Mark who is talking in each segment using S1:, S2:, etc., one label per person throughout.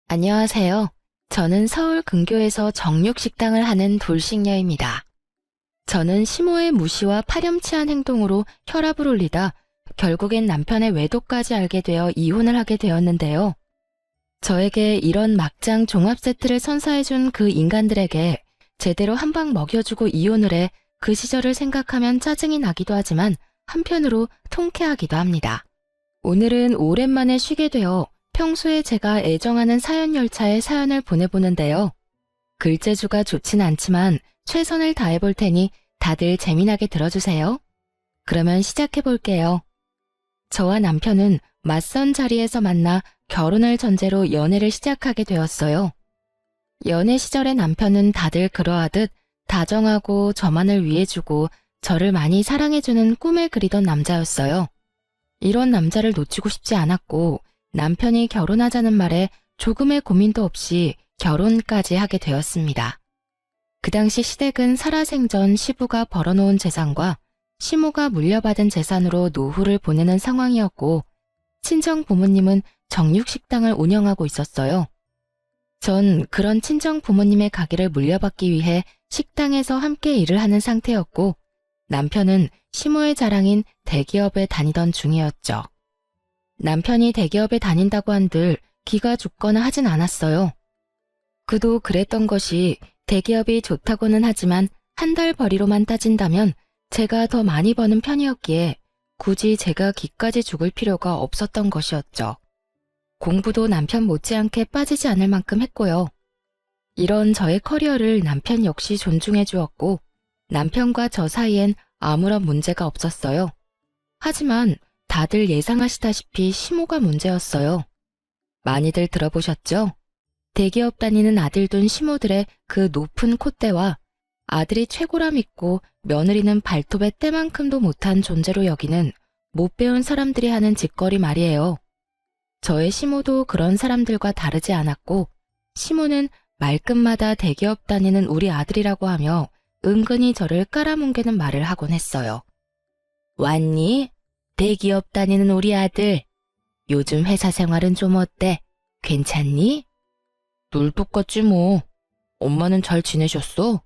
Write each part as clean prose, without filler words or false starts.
S1: 안녕하세요. 저는 서울 근교에서 정육식당을 하는 돌싱녀입니다. 저는 시모의 무시와 파렴치한 행동으로 혈압을 올리다 결국엔 남편의 외도까지 알게 되어 이혼을 하게 되었는데요. 저에게 이런 막장 종합 세트를 선사해준 그 인간들에게 제대로 한 방 먹여주고 이혼을 해 그 시절을 생각하면 짜증이 나기도 하지만 한편으로 통쾌하기도 합니다. 오늘은 오랜만에 쉬게 되어 평소에 제가 애정하는 사연 열차에 사연을 보내보는데요. 글재주가 좋진 않지만 최선을 다해볼 테니 다들 재미나게 들어주세요. 그러면 시작해볼게요. 저와 남편은 맞선 자리에서 만나 결혼을 전제로 연애를 시작하게 되었어요. 연애 시절의 남편은 다들 그러하듯 다정하고 저만을 위해주고 저를 많이 사랑해주는 꿈을 그리던 남자였어요. 이런 남자를 놓치고 싶지 않았고 남편이 결혼하자는 말에 조금의 고민도 없이 결혼까지 하게 되었습니다. 그 당시 시댁은 살아생전 시부가 벌어놓은 재산과 시모가 물려받은 재산으로 노후를 보내는 상황이었고 친정 부모님은 정육식당을 운영하고 있었어요. 전 그런 친정 부모님의 가게를 물려받기 위해 식당에서 함께 일을 하는 상태였고 남편은 시모의 자랑인 대기업에 다니던 중이었죠. 남편이 대기업에 다닌다고 한들 기가 죽거나 하진 않았어요. 그도 그랬던 것이 대기업이 좋다고는 하지만 한 달 벌이로만 따진다면 제가 더 많이 버는 편이었기에 굳이 제가 기까지 죽을 필요가 없었던 것이었죠. 공부도 남편 못지않게 빠지지 않을 만큼 했고요. 이런 저의 커리어를 남편 역시 존중해 주었고 남편과 저 사이엔 아무런 문제가 없었어요. 하지만 다들 예상하시다시피 시모가 문제였어요. 많이들 들어보셨죠? 대기업 다니는 아들 둔 시모들의 그 높은 콧대와 아들이 최고라 믿고 며느리는 발톱의 때만큼도 못한 존재로 여기는 못 배운 사람들이 하는 짓거리 말이에요. 저의 시모도 그런 사람들과 다르지 않았고 시모는 말끝마다 대기업 다니는 우리 아들이라고 하며 은근히 저를 깔아뭉개는 말을 하곤 했어요. 왔니? 대기업 다니는 우리 아들. 요즘 회사 생활은 좀 어때? 괜찮니? 늘 똑같지 뭐. 엄마는 잘 지내셨어?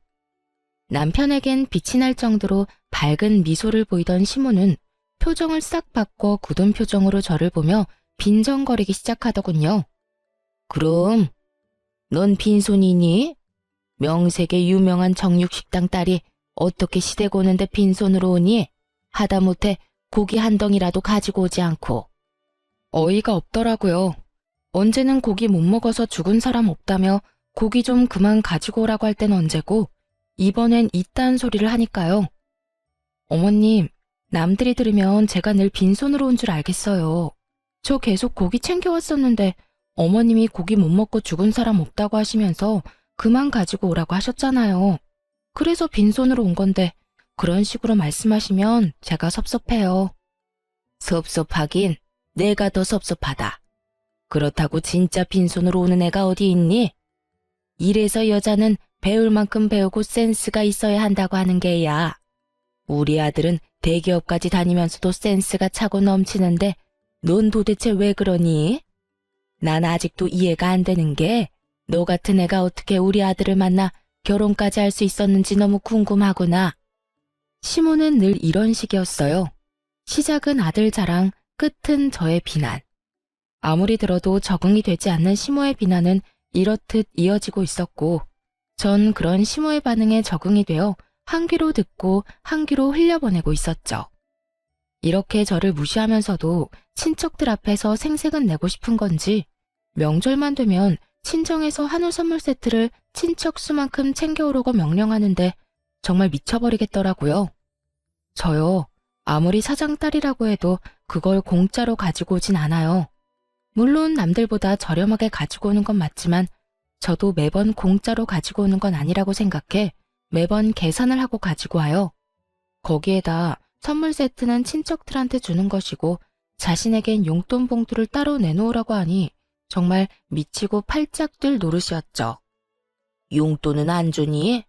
S1: 남편에겐 빛이 날 정도로 밝은 미소를 보이던 시모는 표정을 싹 바꿔 굳은 표정으로 저를 보며 빈정거리기 시작하더군요. 그럼 넌 빈손이니? 명색의 유명한 정육식당 딸이 어떻게 시댁 오는데 빈손으로 오니? 하다못해 고기 한 덩이라도 가지고 오지 않고. 어이가 없더라고요. 언제는 고기 못 먹어서 죽은 사람 없다며 고기 좀 그만 가지고 오라고 할 땐 언제고 이번엔 이딴 소리를 하니까요. 어머님, 남들이 들으면 제가 늘 빈손으로 온 줄 알겠어요. 저 계속 고기 챙겨왔었는데 어머님이 고기 못 먹고 죽은 사람 없다고 하시면서 그만 가지고 오라고 하셨잖아요. 그래서 빈손으로 온 건데 그런 식으로 말씀하시면 제가 섭섭해요. 섭섭하긴 내가 더 섭섭하다. 그렇다고 진짜 빈손으로 오는 애가 어디 있니? 이래서 여자는 배울 만큼 배우고 센스가 있어야 한다고 하는 게야. 우리 아들은 대기업까지 다니면서도 센스가 차고 넘치는데 넌 도대체 왜 그러니? 난 아직도 이해가 안 되는 게 너 같은 애가 어떻게 우리 아들을 만나 결혼까지 할 수 있었는지 너무 궁금하구나. 시모는 늘 이런 식이었어요. 시작은 아들 자랑, 끝은 저의 비난. 아무리 들어도 적응이 되지 않는 시모의 비난은 이렇듯 이어지고 있었고 전 그런 시모의 반응에 적응이 되어 한 귀로 듣고 한 귀로 흘려보내고 있었죠. 이렇게 저를 무시하면서도 친척들 앞에서 생색은 내고 싶은 건지 명절만 되면 친정에서 한우 선물 세트를 친척 수만큼 챙겨오라고 명령하는데 정말 미쳐버리겠더라고요. 저요, 아무리 사장 딸이라고 해도 그걸 공짜로 가지고 오진 않아요. 물론 남들보다 저렴하게 가지고 오는 건 맞지만 저도 매번 공짜로 가지고 오는 건 아니라고 생각해 매번 계산을 하고 가지고 와요. 거기에다 선물 세트는 친척들한테 주는 것이고 자신에겐 용돈 봉투를 따로 내놓으라고 하니 정말 미치고 팔짝 뛸 노릇이었죠. 용돈은 안 주니?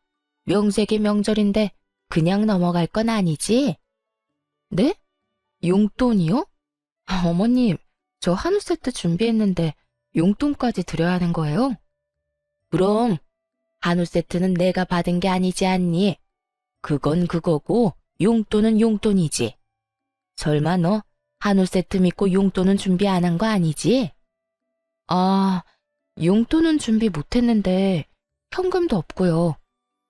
S1: 명색의 명절인데 그냥 넘어갈 건 아니지? 네? 용돈이요? 어머님, 저 한우 세트 준비했는데 용돈까지 드려야 하는 거예요? 그럼 한우 세트는 내가 받은 게 아니지 않니? 그건 그거고 용돈은 용돈이지. 설마 너 한우 세트 믿고 용돈은 준비 안 한 거 아니지? 아, 용돈은 준비 못했는데 현금도 없고요.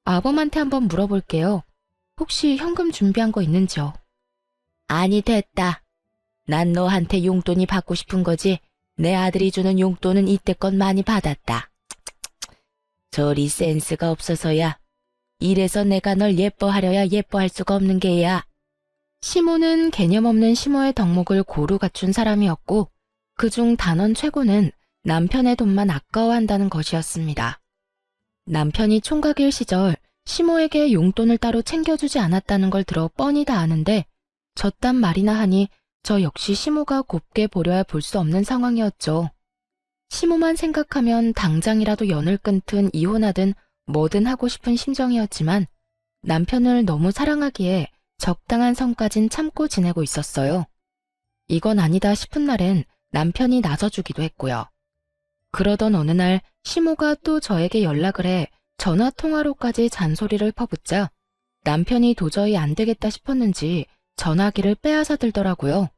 S1: 아범한테 한번 물어볼게요. 혹시 현금 준비한 거 있는지요? 아니, 됐다. 난 너한테 용돈이 받고 싶은 거지. 내 아들이 주는 용돈은 이때껏 많이 받았다. 저리 센스가 없어서야. 이래서 내가 널 예뻐하려야 예뻐할 수가 없는 게야. 시모는 개념 없는 시모의 덕목을 고루 갖춘 사람이었고 그중 단원 최고는 남편의 돈만 아까워한다는 것이었습니다. 남편이 총각일 시절 시모에게 용돈을 따로 챙겨주지 않았다는 걸 들어 뻔히 다 아는데 저딴 말이나 하니 저 역시 시모가 곱게 보려야 볼 수 없는 상황이었죠. 시모만 생각하면 당장이라도 연을 끊든 이혼하든 뭐든 하고 싶은 심정이었지만 남편을 너무 사랑하기에 적당한 선까진 참고 지내고 있었어요. 이건 아니다 싶은 날엔 남편이 나서주기도 했고요. 그러던 어느 날 시모가 또 저에게 연락을 해 전화통화로까지 잔소리를 퍼붓자 남편이 도저히 안 되겠다 싶었는지 전화기를 빼앗아 들더라고요.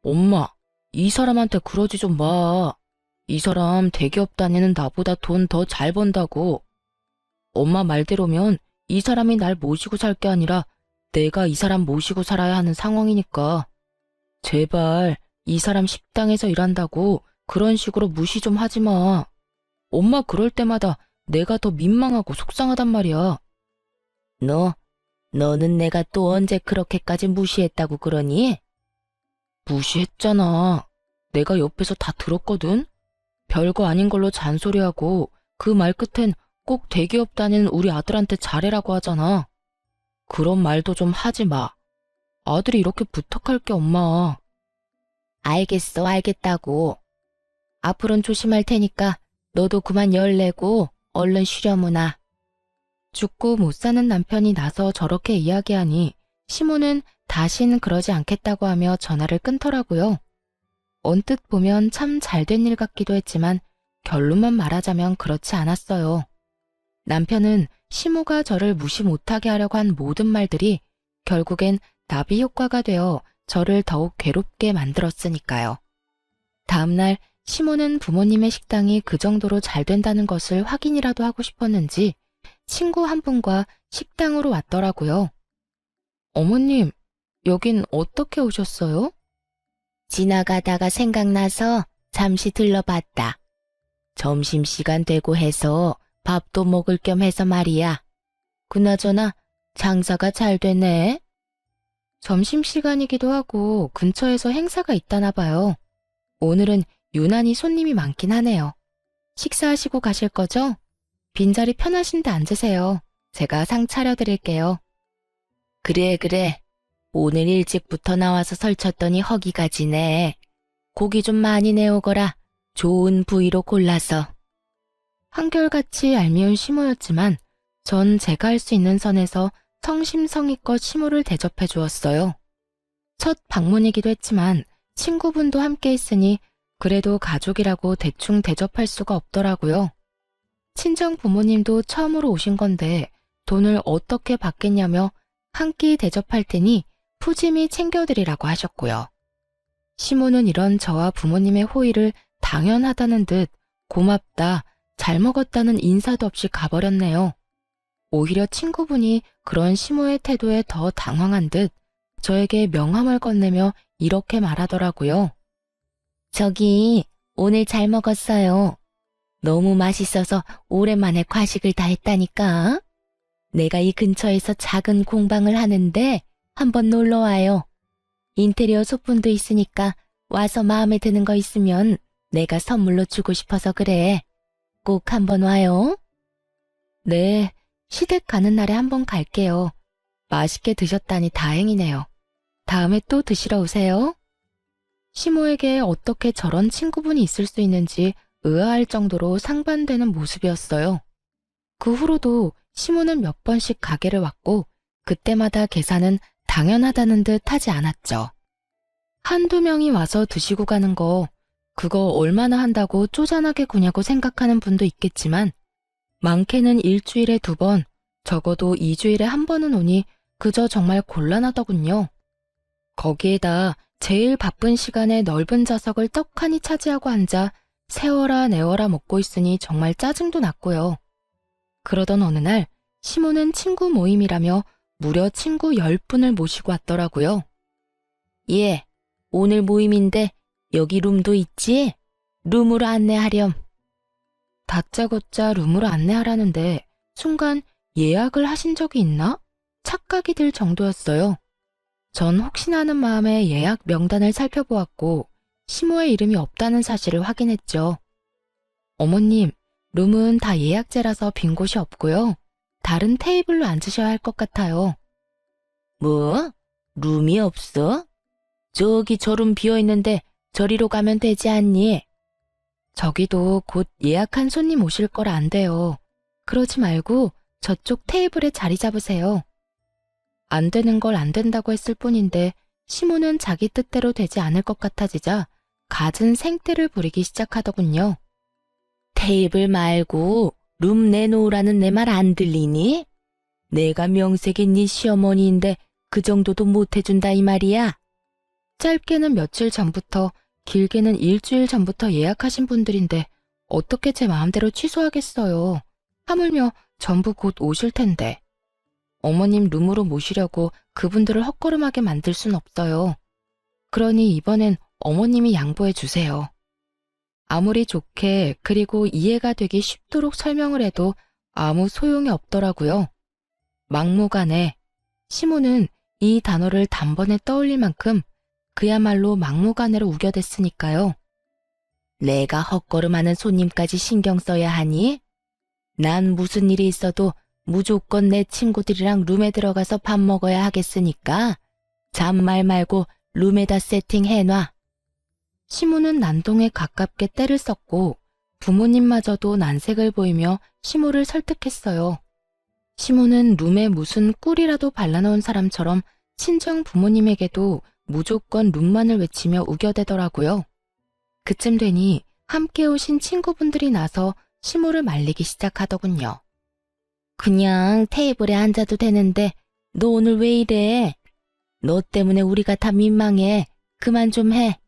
S1: 엄마, 이 사람한테 그러지 좀 마. 이 사람 대기업 다니는 나보다 돈 더 잘 번다고. 엄마 말대로면 이 사람이 날 모시고 살 게 아니라 내가 이 사람 모시고 살아야 하는 상황이니까. 제발 이 사람 식당에서 일한다고 그런 식으로 무시 좀 하지 마. 엄마 그럴 때마다 내가 더 민망하고 속상하단 말이야. 너는 내가 또 언제 그렇게까지 무시했다고 그러니? 무시했잖아. 내가 옆에서 다 들었거든. 별거 아닌 걸로 잔소리하고 그 말 끝엔 꼭 대기업 다니는 우리 아들한테 잘해라고 하잖아. 그런 말도 좀 하지 마. 아들이 이렇게 부탁할 게 엄마. 알겠어, 알겠다고. 앞으로는 조심할 테니까 너도 그만 열내고 얼른 쉬려무나. 죽고 못 사는 남편이 나서 저렇게 이야기하니 시모는 다신 그러지 않겠다고 하며 전화를 끊더라고요. 언뜻 보면 참 잘된 일 같기도 했지만 결론만 말하자면 그렇지 않았어요. 남편은 시모가 저를 무시 못하게 하려고 한 모든 말들이 결국엔 나비 효과가 되어 저를 더욱 괴롭게 만들었으니까요. 다음날 시모는 부모님의 식당이 그 정도로 잘 된다는 것을 확인이라도 하고 싶었는지 친구 한 분과 식당으로 왔더라고요. 어머님, 여긴 어떻게 오셨어요? 지나가다가 생각나서 잠시 들러봤다. 점심시간 되고 해서 밥도 먹을 겸 해서 말이야. 그나저나 장사가 잘 되네. 점심시간이기도 하고 근처에서 행사가 있다나 봐요. 오늘은 유난히 손님이 많긴 하네요. 식사하시고 가실 거죠? 빈자리 편하신데 앉으세요. 제가 상 차려드릴게요. 그래. 오늘 일찍부터 나와서 설쳤더니 허기가 지네. 고기 좀 많이 내오거라. 좋은 부위로 골라서. 한결같이 얄미운 시모였지만 전 제가 할 수 있는 선에서 성심성의껏 시모를 대접해 주었어요. 첫 방문이기도 했지만 친구분도 함께 있으니 그래도 가족이라고 대충 대접할 수가 없더라고요. 친정 부모님도 처음으로 오신 건데 돈을 어떻게 받겠냐며 한 끼 대접할 테니 푸짐히 챙겨드리라고 하셨고요. 시모는 이런 저와 부모님의 호의를 당연하다는 듯 고맙다, 잘 먹었다는 인사도 없이 가버렸네요. 오히려 친구분이 그런 시모의 태도에 더 당황한 듯 저에게 명함을 건네며 이렇게 말하더라고요. 저기, 오늘 잘 먹었어요. 너무 맛있어서 오랜만에 과식을 다 했다니까. 내가 이 근처에서 작은 공방을 하는데 한번 놀러 와요. 인테리어 소품도 있으니까 와서 마음에 드는 거 있으면 내가 선물로 주고 싶어서 그래. 꼭 한번 와요. 네, 시댁 가는 날에 한번 갈게요. 맛있게 드셨다니 다행이네요. 다음에 또 드시러 오세요. 시모에게 어떻게 저런 친구분이 있을 수 있는지 의아할 정도로 상반되는 모습이었어요. 그 후로도 시모는 몇 번씩 가게를 왔고 그때마다 계산은 당연하다는 듯 하지 않았죠. 한두 명이 와서 드시고 가는 거 그거 얼마나 한다고 쪼잔하게 구냐고 생각하는 분도 있겠지만 많게는 일주일에 2번, 적어도 2주일에 1번은 오니 그저 정말 곤란하더군요. 거기에다 제일 바쁜 시간에 넓은 좌석을 떡하니 차지하고 앉아 세워라 내워라 먹고 있으니 정말 짜증도 났고요. 그러던 어느 날 시모는 친구 모임이라며 무려 친구 10분을 모시고 왔더라고요. 예, 오늘 모임인데 여기 룸도 있지? 룸으로 안내하렴. 다짜고짜 룸으로 안내하라는데 순간 예약을 하신 적이 있나? 착각이 들 정도였어요. 전 혹시나 하는 마음에 예약 명단을 살펴보았고 시모의 이름이 없다는 사실을 확인했죠. 어머님, 룸은 다 예약제라서 빈 곳이 없고요. 다른 테이블로 앉으셔야 할 것 같아요. 뭐? 룸이 없어? 저기 저 룸 비어있는데 저리로 가면 되지 않니? 저기도 곧 예약한 손님 오실 거라 안 돼요. 그러지 말고 저쪽 테이블에 자리 잡으세요. 안 되는 걸 안 된다고 했을 뿐인데 시모는 자기 뜻대로 되지 않을 것 같아지자 갖은 생떼를 부리기 시작하더군요. 테이블 말고 룸 내놓으라는 내 말 안 들리니? 내가 명색이 네 시어머니인데 그 정도도 못 해준다 이 말이야. 짧게는 며칠 전부터 길게는 일주일 전부터 예약하신 분들인데 어떻게 제 마음대로 취소하겠어요. 하물며 전부 곧 오실 텐데. 어머님 룸으로 모시려고 그분들을 헛걸음하게 만들 순 없어요. 그러니 이번엔 어머님이 양보해 주세요. 아무리 좋게 그리고 이해가 되기 쉽도록 설명을 해도 아무 소용이 없더라고요. 막무가내. 시모는 이 단어를 단번에 떠올릴 만큼 그야말로 막무가내로 우겨댔으니까요. 내가 헛걸음하는 손님까지 신경 써야 하니? 난 무슨 일이 있어도 무조건 내 친구들이랑 룸에 들어가서 밥 먹어야 하겠으니까 잔말 말고 룸에다 세팅해놔. 시모는 난동에 가깝게 때를 썼고 부모님마저도 난색을 보이며 시모를 설득했어요. 시모는 룸에 무슨 꿀이라도 발라놓은 사람처럼 친정 부모님에게도 무조건 룸만을 외치며 우겨대더라고요. 그쯤 되니 함께 오신 친구분들이 나서 시모를 말리기 시작하더군요. 그냥 테이블에 앉아도 되는데 너 오늘 왜 이래? 너 때문에 우리가 다 민망해. 그만 좀 해.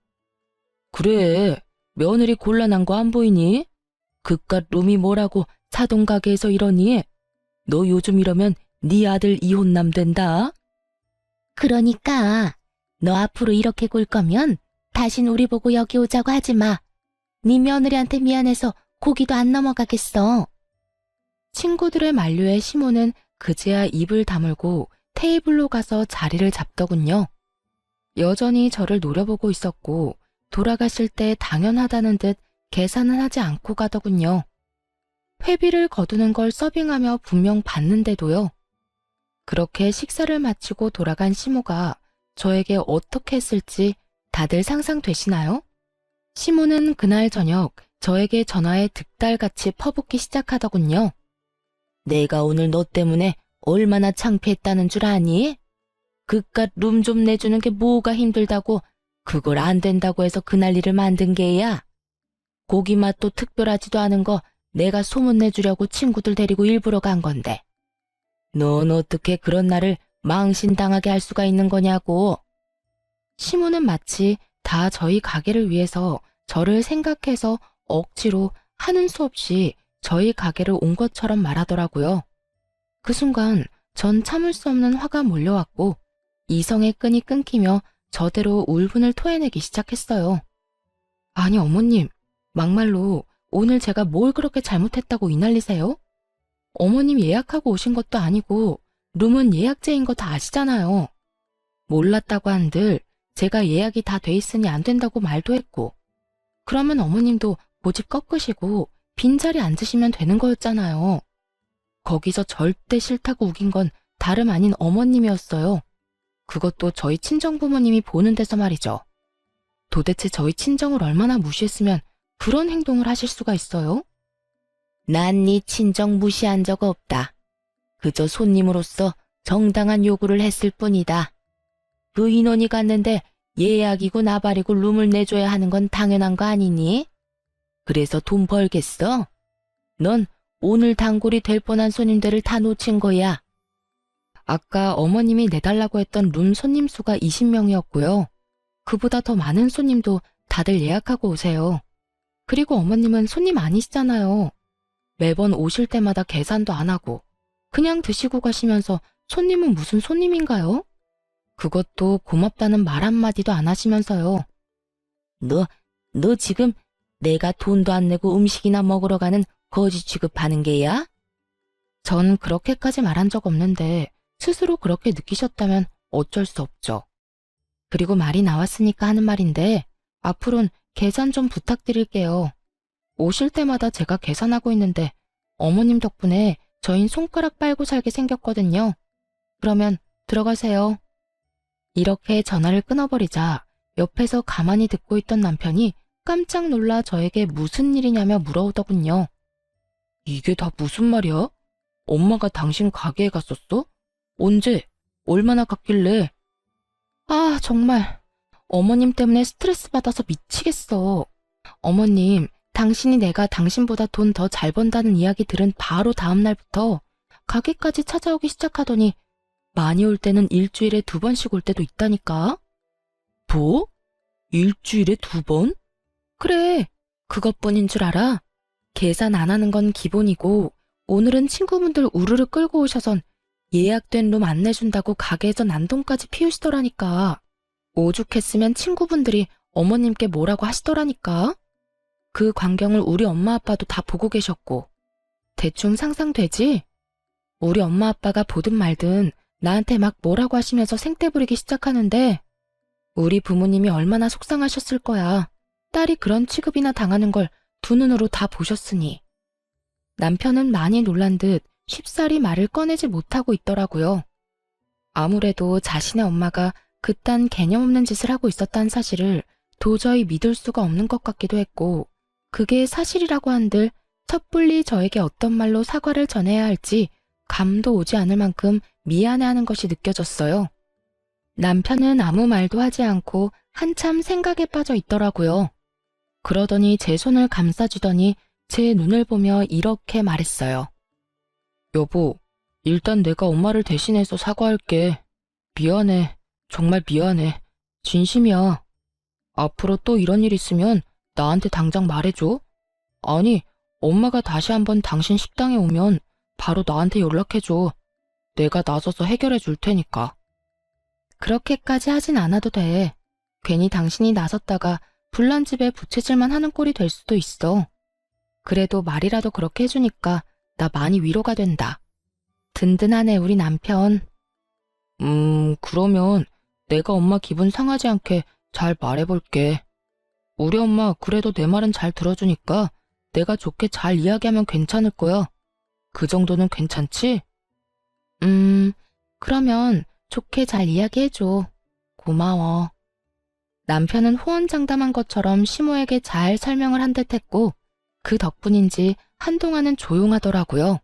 S1: 그래, 며느리 곤란한 거 안 보이니? 그깟 룸이 뭐라고 사돈 가게에서 이러니? 너 요즘 이러면 네 아들 이혼남 된다. 그러니까 너 앞으로 이렇게 굴 거면 다신 우리 보고 여기 오자고 하지 마. 네 며느리한테 미안해서 고기도 안 넘어가겠어. 친구들의 만류에 시모는 그제야 입을 다물고 테이블로 가서 자리를 잡더군요. 여전히 저를 노려보고 있었고 돌아가실 때 당연하다는 듯 계산은 하지 않고 가더군요. 회비를 거두는 걸 서빙하며 분명 받는데도요. 그렇게 식사를 마치고 돌아간 시모가 저에게 어떻게 했을지 다들 상상되시나요? 시모는 그날 저녁 저에게 전화에 득달같이 퍼붓기 시작하더군요. 내가 오늘 너 때문에 얼마나 창피했다는 줄 아니? 그깟 룸 좀 내주는 게 뭐가 힘들다고 그걸 안 된다고 해서 그 난리를 만든 게야. 고기 맛도 특별하지도 않은 거 내가 소문내주려고 친구들 데리고 일부러 간 건데. 넌 어떻게 그런 날을 망신당하게 할 수가 있는 거냐고. 시모는 마치 다 저희 가게를 위해서 저를 생각해서 억지로 하는 수 없이 저희 가게를 온 것처럼 말하더라고요. 그 순간 전 참을 수 없는 화가 몰려왔고 이성의 끈이 끊기며 저대로 울분을 토해내기 시작했어요. 아니 어머님, 막말로 오늘 제가 뭘 그렇게 잘못했다고 이 난리세요? 어머님 예약하고 오신 것도 아니고 룸은 예약제인 거 다 아시잖아요. 몰랐다고 한들 제가 예약이 다 돼 있으니 안 된다고 말도 했고 그러면 어머님도 고집 꺾으시고 빈자리 앉으시면 되는 거였잖아요. 거기서 절대 싫다고 우긴 건 다름 아닌 어머님이었어요. 그것도 저희 친정부모님이 보는 데서 말이죠. 도대체 저희 친정을 얼마나 무시했으면 그런 행동을 하실 수가 있어요? 난 네 친정 무시한 적 없다. 그저 손님으로서 정당한 요구를 했을 뿐이다. 그 인원이 갔는데 예약이고 나발이고 룸을 내줘야 하는 건 당연한 거 아니니? 그래서 돈 벌겠어? 넌 오늘 단골이 될 뻔한 손님들을 다 놓친 거야. 아까 어머님이 내달라고 했던 룸 손님 수가 20명이었고요. 그보다 더 많은 손님도 다들 예약하고 오세요. 그리고 어머님은 손님 아니시잖아요. 매번 오실 때마다 계산도 안 하고 그냥 드시고 가시면서 손님은 무슨 손님인가요? 그것도 고맙다는 말 한마디도 안 하시면서요. 너 지금 내가 돈도 안 내고 음식이나 먹으러 가는 거지 취급하는 게야? 전 그렇게까지 말한 적 없는데 스스로 그렇게 느끼셨다면 어쩔 수 없죠. 그리고 말이 나왔으니까 하는 말인데 앞으로는 계산 좀 부탁드릴게요. 오실 때마다 제가 계산하고 있는데 어머님 덕분에 저흰 손가락 빨고 살게 생겼거든요. 그러면 들어가세요. 이렇게 전화를 끊어버리자 옆에서 가만히 듣고 있던 남편이 깜짝 놀라 저에게 무슨 일이냐며 물어오더군요. 이게 다 무슨 말이야? 엄마가 당신 가게에 갔었어? 언제? 얼마나 갔길래? 아, 정말 어머님 때문에 스트레스 받아서 미치겠어. 어머님, 당신이 내가 당신보다 돈 더 잘 번다는 이야기 들은 바로 다음 날부터 가게까지 찾아오기 시작하더니 많이 올 때는 일주일에 2번씩 올 때도 있다니까. 뭐? 일주일에 2번? 그래, 그것뿐인 줄 알아? 계산 안 하는 건 기본이고 오늘은 친구분들 우르르 끌고 오셔선 예약된 룸 안 내준다고 가게에서 난동까지 피우시더라니까. 오죽했으면 친구분들이 어머님께 뭐라고 하시더라니까. 그 광경을 우리 엄마 아빠도 다 보고 계셨고. 대충 상상되지? 우리 엄마 아빠가 보든 말든 나한테 막 뭐라고 하시면서 생떼 부리기 시작하는데 우리 부모님이 얼마나 속상하셨을 거야. 딸이 그런 취급이나 당하는 걸 두 눈으로 다 보셨으니. 남편은 많이 놀란 듯 쉽사리 말을 꺼내지 못하고 있더라고요. 아무래도 자신의 엄마가 그딴 개념 없는 짓을 하고 있었다는 사실을 도저히 믿을 수가 없는 것 같기도 했고 그게 사실이라고 한들 섣불리 저에게 어떤 말로 사과를 전해야 할지 감도 오지 않을 만큼 미안해하는 것이 느껴졌어요. 남편은 아무 말도 하지 않고 한참 생각에 빠져 있더라고요. 그러더니 제 손을 감싸주더니 제 눈을 보며 이렇게 말했어요. 여보, 일단 내가 엄마를 대신해서 사과할게. 미안해. 정말 미안해. 진심이야. 앞으로 또 이런 일 있으면 나한테 당장 말해줘. 아니, 엄마가 다시 한번 당신 식당에 오면 바로 나한테 연락해줘. 내가 나서서 해결해 줄 테니까. 그렇게까지 하진 않아도 돼. 괜히 당신이 나섰다가 불난 집에 부채질만 하는 꼴이 될 수도 있어. 그래도 말이라도 그렇게 해주니까 나 많이 위로가 된다. 든든하네 우리 남편. 그러면 내가 엄마 기분 상하지 않게 잘 말해볼게. 우리 엄마 그래도 내 말은 잘 들어주니까 내가 좋게 잘 이야기하면 괜찮을 거야. 그 정도는 괜찮지? 그러면 좋게 잘 이야기해줘. 고마워. 남편은 호언장담한 것처럼 시모에게 잘 설명을 한 듯 했고 그 덕분인지 한동안은 조용하더라고요.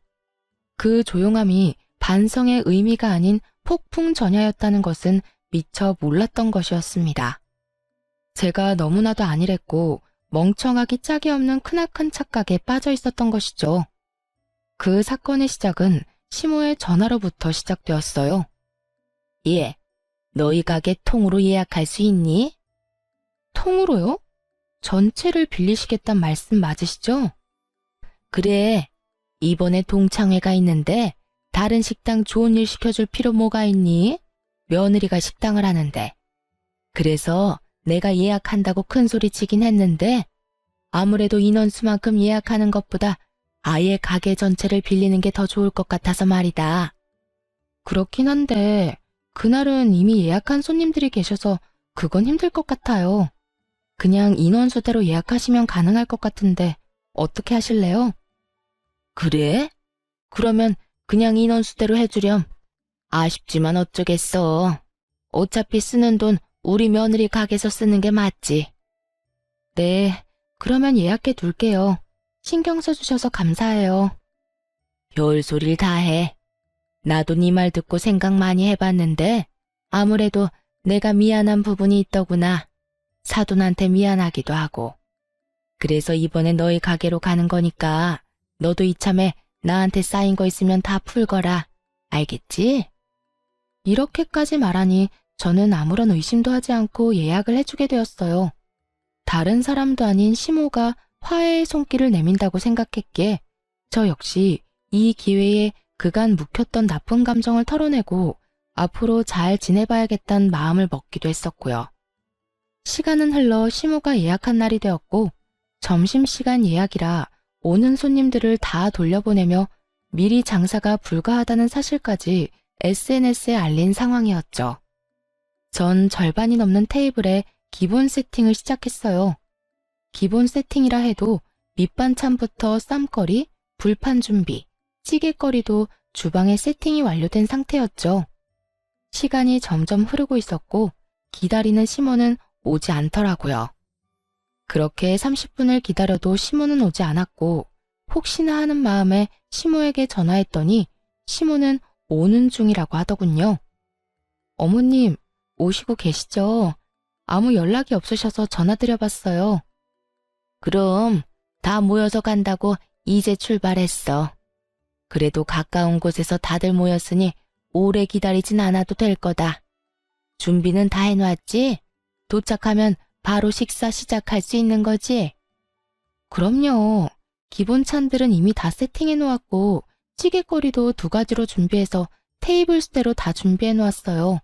S1: 그 조용함이 반성의 의미가 아닌 폭풍 전야였다는 것은 미처 몰랐던 것이었습니다. 제가 너무나도 안일했고 멍청하기 짝이 없는 크나큰 착각에 빠져 있었던 것이죠. 그 사건의 시작은 시모의 전화로부터 시작되었어요. 예, 너희 가게 통으로 예약할 수 있니? 통으로요? 전체를 빌리시겠단 말씀 맞으시죠? 그래, 이번에 동창회가 있는데 다른 식당 좋은 일 시켜줄 필요 뭐가 있니? 며느리가 식당을 하는데. 그래서 내가 예약한다고 큰 소리 치긴 했는데 아무래도 인원수만큼 예약하는 것보다 아예 가게 전체를 빌리는 게 더 좋을 것 같아서 말이다. 그렇긴 한데 그날은 이미 예약한 손님들이 계셔서 그건 힘들 것 같아요. 그냥 인원수대로 예약하시면 가능할 것 같은데 어떻게 하실래요? 그래? 그러면 그냥 인원수대로 해주렴. 아쉽지만 어쩌겠어. 어차피 쓰는 돈 우리 며느리 가게에서 쓰는 게 맞지. 네, 그러면 예약해 둘게요. 신경 써주셔서 감사해요. 별소리를 다 해. 나도 네 말 듣고 생각 많이 해봤는데 아무래도 내가 미안한 부분이 있더구나. 사돈한테 미안하기도 하고. 그래서 이번에 너희 가게로 가는 거니까 너도 이참에 나한테 쌓인 거 있으면 다 풀거라. 알겠지? 이렇게까지 말하니 저는 아무런 의심도 하지 않고 예약을 해주게 되었어요. 다른 사람도 아닌 시모가 화해의 손길을 내민다고 생각했기에 저 역시 이 기회에 그간 묵혔던 나쁜 감정을 털어내고 앞으로 잘 지내봐야겠다는 마음을 먹기도 했었고요. 시간은 흘러 시모가 예약한 날이 되었고 점심시간 예약이라 오는 손님들을 다 돌려보내며 미리 장사가 불가하다는 사실까지 SNS에 알린 상황이었죠. 전 절반이 넘는 테이블에 기본 세팅을 시작했어요. 기본 세팅이라 해도 밑반찬부터 쌈거리, 불판 준비, 찌개거리도 주방에 세팅이 완료된 상태였죠. 시간이 점점 흐르고 있었고 기다리는 시모는 오지 않더라고요. 그렇게 30분을 기다려도 시모는 오지 않았고 혹시나 하는 마음에 시모에게 전화했더니 시모는 오는 중이라고 하더군요. 어머님, 오시고 계시죠? 아무 연락이 없으셔서 전화드려봤어요. 그럼 다 모여서 간다고 이제 출발했어. 그래도 가까운 곳에서 다들 모였으니 오래 기다리진 않아도 될 거다. 준비는 다 해놨지? 도착하면 바로 식사 시작할 수 있는 거지? 그럼요. 기본 찬들은 이미 다 세팅해 놓았고 찌개거리도 2가지로 준비해서 테이블 수대로 다 준비해 놓았어요.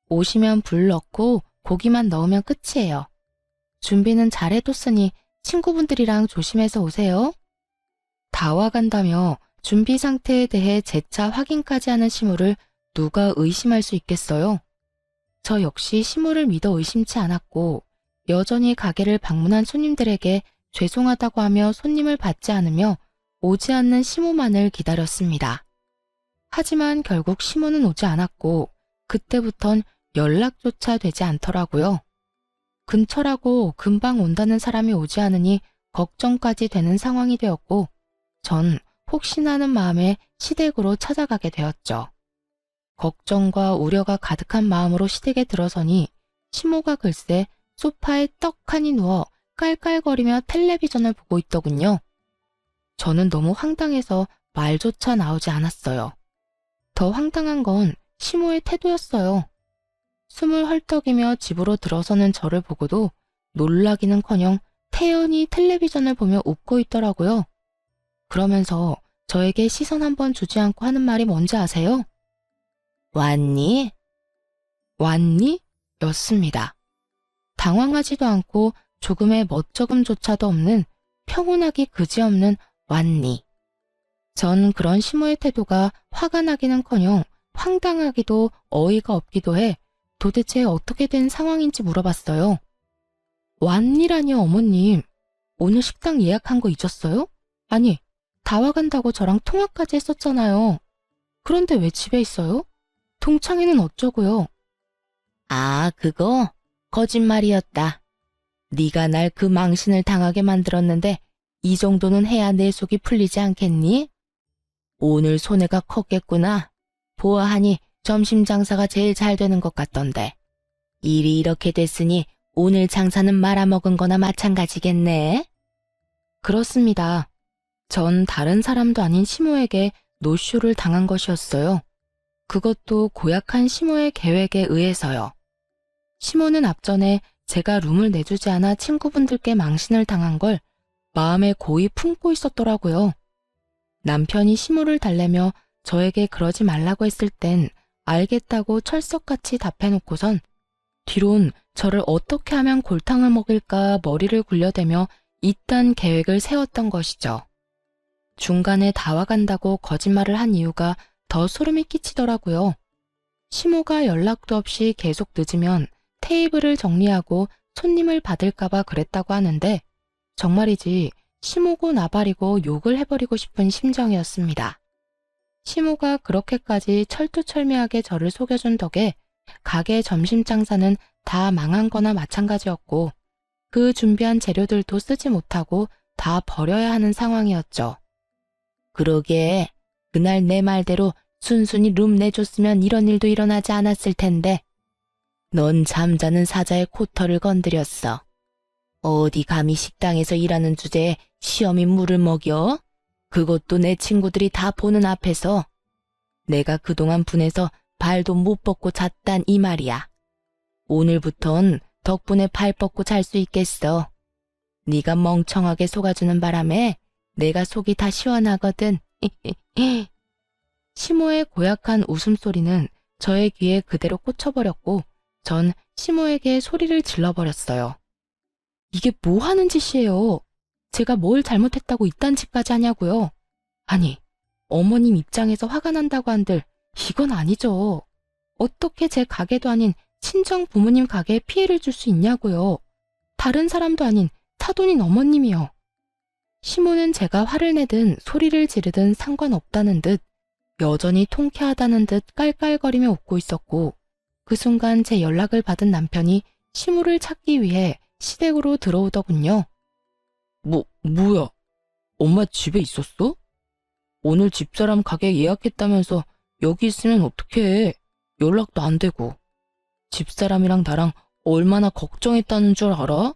S1: 오시면 불 넣고 고기만 넣으면 끝이에요. 준비는 잘 해뒀으니 친구분들이랑 조심해서 오세요. 다 와간다며 준비 상태에 대해 재차 확인까지 하는 시모를 누가 의심할 수 있겠어요? 저 역시 시모를 믿어 의심치 않았고 여전히 가게를 방문한 손님들에게 죄송하다고 하며 손님을 받지 않으며 오지 않는 시모만을 기다렸습니다. 하지만 결국 시모는 오지 않았고 그때부턴 연락조차 되지 않더라고요. 근처라고 금방 온다는 사람이 오지 않으니 걱정까지 되는 상황이 되었고 전 혹시나 하는 마음에 시댁으로 찾아가게 되었죠. 걱정과 우려가 가득한 마음으로 시댁에 들어서니 시모가 글쎄 소파에 떡하니 누워 깔깔거리며 텔레비전을 보고 있더군요. 저는 너무 황당해서 말조차 나오지 않았어요. 더 황당한 건 시모의 태도였어요. 숨을 헐떡이며 집으로 들어서는 저를 보고도 놀라기는커녕 태연히 텔레비전을 보며 웃고 있더라고요. 그러면서 저에게 시선 한번 주지 않고 하는 말이 뭔지 아세요? 왔니? 왔니? 였습니다. 당황하지도 않고 조금의 멋쩍음조차도 없는 평온하기 그지없는 왔니. 전 그런 시모의 태도가 화가 나기는커녕 황당하기도 어이가 없기도 해 도대체 어떻게 된 상황인지 물어봤어요. 왔니라니요, 어머님. 오늘 식당 예약한 거 잊었어요? 아니, 다 와간다고 저랑 통화까지 했었잖아요. 그런데 왜 집에 있어요? 동창회는 어쩌고요? 아, 그거? 거짓말이었다. 네가 날 그 망신을 당하게 만들었는데 이 정도는 해야 내 속이 풀리지 않겠니? 오늘 손해가 컸겠구나. 보아하니 점심 장사가 제일 잘 되는 것 같던데. 일이 이렇게 됐으니 오늘 장사는 말아먹은 거나 마찬가지겠네. 그렇습니다. 전 다른 사람도 아닌 시모에게 노쇼를 당한 것이었어요. 그것도 고약한 시모의 계획에 의해서요. 시모는 앞전에 제가 룸을 내주지 않아 친구분들께 망신을 당한 걸 마음에 고이 품고 있었더라고요. 남편이 시모를 달래며 저에게 그러지 말라고 했을 땐 알겠다고 철석같이 답해놓고선 뒤론 저를 어떻게 하면 골탕을 먹일까 머리를 굴려대며 이딴 계획을 세웠던 것이죠. 중간에 다 와간다고 거짓말을 한 이유가 더 소름이 끼치더라고요. 시모가 연락도 없이 계속 늦으면 테이블을 정리하고 손님을 받을까봐 그랬다고 하는데 정말이지 시모고 나발이고 욕을 해버리고 싶은 심정이었습니다. 시모가 그렇게까지 철두철미하게 저를 속여준 덕에 가게 점심 장사는 다 망한 거나 마찬가지였고 그 준비한 재료들도 쓰지 못하고 다 버려야 하는 상황이었죠. 그러게 그날 내 말대로 순순히 룸 내줬으면 이런 일도 일어나지 않았을 텐데. 넌 잠자는 사자의 코털을 건드렸어. 어디 감히 식당에서 일하는 주제에 시험이 물을 먹여? 그것도 내 친구들이 다 보는 앞에서. 내가 그동안 분해서 발도 못 뻗고 잤단 이 말이야. 오늘부턴 덕분에 발 뻗고 잘 수 있겠어. 네가 멍청하게 속아주는 바람에 내가 속이 다 시원하거든. 시모의 고약한 웃음소리는 저의 귀에 그대로 꽂혀버렸고 전 시모에게 소리를 질러버렸어요. 이게 뭐 하는 짓이에요? 제가 뭘 잘못했다고 이딴 짓까지 하냐고요? 아니, 어머님 입장에서 화가 난다고 한들 이건 아니죠. 어떻게 제 가게도 아닌 친정 부모님 가게에 피해를 줄 수 있냐고요. 다른 사람도 아닌 사돈인 어머님이요. 시모는 제가 화를 내든 소리를 지르든 상관없다는 듯 여전히 통쾌하다는 듯 깔깔거리며 웃고 있었고 그 순간 제 연락을 받은 남편이 시모를 찾기 위해 시댁으로 들어오더군요. 뭐야? 엄마 집에 있었어? 오늘 집사람 가게 예약했다면서 여기 있으면 어떡해. 연락도 안 되고. 집사람이랑 나랑 얼마나 걱정했다는 줄 알아?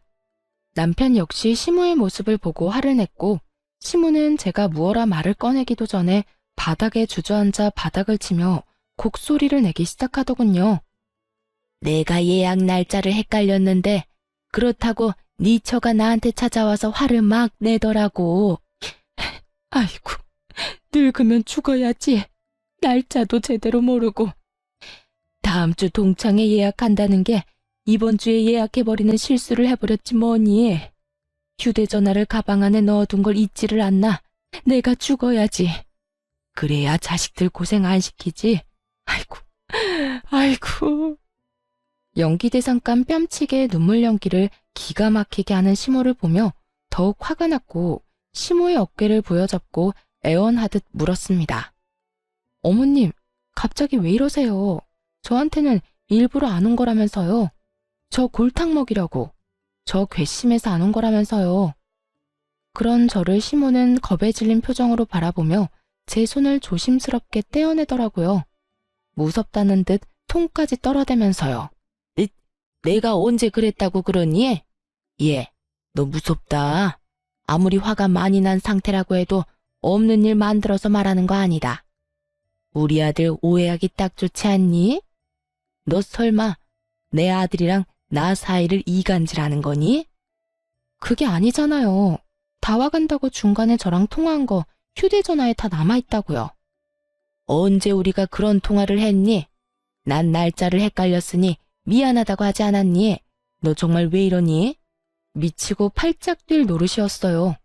S1: 남편 역시 시모의 모습을 보고 화를 냈고 시모는 제가 무어라 말을 꺼내기도 전에 바닥에 주저앉아 바닥을 치며 곡소리를 내기 시작하더군요. 내가 예약 날짜를 헷갈렸는데 그렇다고 네 처가 나한테 찾아와서 화를 막 내더라고. 아이고, 늙으면 죽어야지. 날짜도 제대로 모르고. 다음 주 동창회 예약한다는 게 이번 주에 예약해버리는 실수를 해버렸지 뭐니. 휴대전화를 가방 안에 넣어둔 걸 잊지를 않나. 내가 죽어야지. 그래야 자식들 고생 안 시키지. 아이고. 연기대상감 뺨치게 눈물 연기를 기가 막히게 하는 시모를 보며 더욱 화가 났고 시모의 어깨를 부여잡고 애원하듯 물었습니다. 어머님, 갑자기 왜 이러세요? 저한테는 일부러 안 온 거라면서요. 저 골탕 먹이려고. 저 괘씸해서 안 온 거라면서요. 그런 저를 시모는 겁에 질린 표정으로 바라보며 제 손을 조심스럽게 떼어내더라고요. 무섭다는 듯 통까지 떨어대면서요. 내가 언제 그랬다고 그러니? 너 무섭다. 아무리 화가 많이 난 상태라고 해도 없는 일 만들어서 말하는 거 아니다. 우리 아들 오해하기 딱 좋지 않니? 너 설마 내 아들이랑 나 사이를 이간질하는 거니? 그게 아니잖아요. 다 와간다고 중간에 저랑 통화한 거 휴대전화에 다 남아있다고요. 언제 우리가 그런 통화를 했니? 난 날짜를 헷갈렸으니 미안하다고 하지 않았니? 너 정말 왜 이러니? 미치고 팔짝 뛸 노릇이었어요.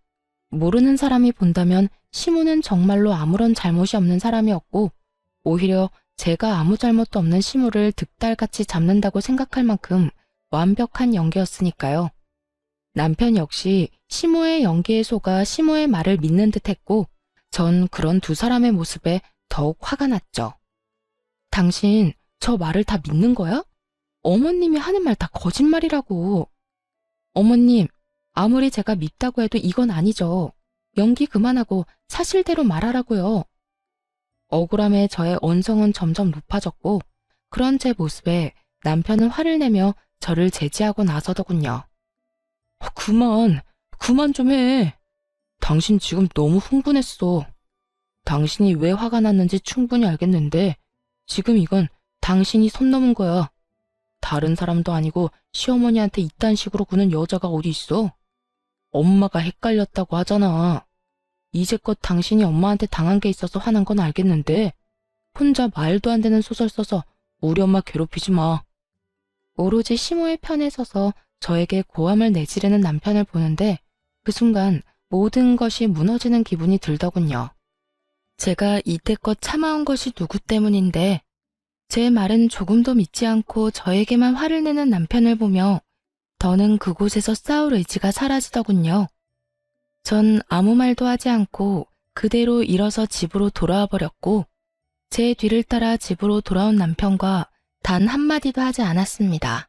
S1: 모르는 사람이 본다면 시모는 정말로 아무런 잘못이 없는 사람이었고 오히려 제가 아무 잘못도 없는 시모를 득달같이 잡는다고 생각할 만큼 완벽한 연기였으니까요. 남편 역시 시모의 연기에 속아 시모의 말을 믿는 듯했고 전 그런 두 사람의 모습에 더욱 화가 났죠. 당신 저 말을 다 믿는 거야? 어머님이 하는 말 다 거짓말이라고. 어머님, 아무리 제가 믿다고 해도 이건 아니죠. 연기 그만하고 사실대로 말하라고요. 억울함에 저의 언성은 점점 높아졌고 그런 제 모습에 남편은 화를 내며 저를 제지하고 나서더군요. 그만 좀 해. 당신 지금 너무 흥분했어. 당신이 왜 화가 났는지 충분히 알겠는데 지금 이건 당신이 선 넘은 거야. 다른 사람도 아니고 시어머니한테 이딴 식으로 구는 여자가 어디 있어? 엄마가 헷갈렸다고 하잖아. 이제껏 당신이 엄마한테 당한 게 있어서 화난 건 알겠는데 혼자 말도 안 되는 소설 써서 우리 엄마 괴롭히지 마. 오로지 시모의 편에 서서 저에게 고함을 내지르는 남편을 보는데 그 순간 모든 것이 무너지는 기분이 들더군요. 제가 이때껏 참아온 것이 누구 때문인데 제 말은 조금도 믿지 않고 저에게만 화를 내는 남편을 보며 더는 그곳에서 싸울 의지가 사라지더군요. 전 아무 말도 하지 않고 그대로 일어서 집으로 돌아와 버렸고 제 뒤를 따라 집으로 돌아온 남편과 단 한마디도 하지 않았습니다.